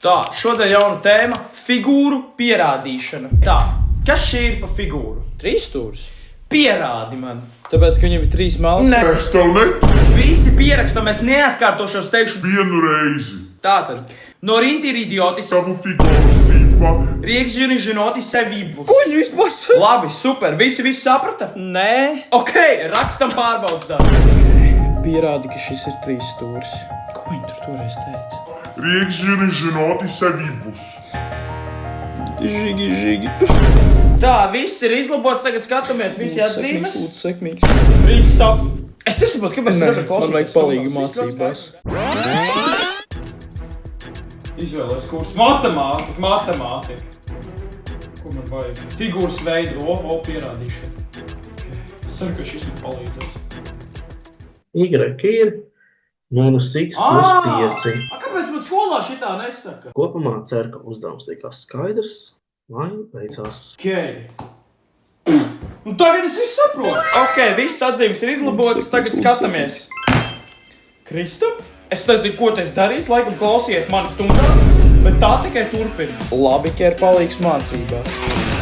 Tā, šodien jauna tēma – figūru pierādīšana. Tā, kas šī ir pa figūru? Trīsstūris. Pierādi man. Tāpēc, ka viņam ir trīs malas. Ne. Es tev neticu Visi pierakstam, es neatkārtošos, teikšu. vienu reizi. Tātad, no rinti ir idiotis, Savu figūras tīpa. rieks žini žinoti sevību. Ko viņi vispār saka? Labi, super, visi saprata? Nē. Ok, rakstam pārbaudas darbu. Pierādi, ka šis ir trīsstūris. Ko viņi tur toreiz teica? Rieks žini žinoti sevības. Žigi. Tā, viss ir izlabots, tagad skatāmies, visi atzīmes. Lūdzu, sekmīgs. Viss stop. Es nesaprotu, kāpēc Nē, nevar klausīties. man vajag palīgu mācībās. Izvēlēs kurs. Matemātika. Ko man vajag? Figūras veidu, pierādīšana. Okay. Es ceru, ka šis man palīdzēs. Y ir minus x plus 5. Kāpēc man skolā šitā nesaka? Kopumā ceru, ka uzdevums likās skaidrs, lai veicās. Okay. Un tagad es visu saprotu. Ok, viss atzīmes ir izlabotas, tagad skatāmies. Kristap, es nezinu, ko tu esi darījis, laikam klausījies manas stundās, bet tā tikai turpina. Labi, ka ir palīgs mācībās.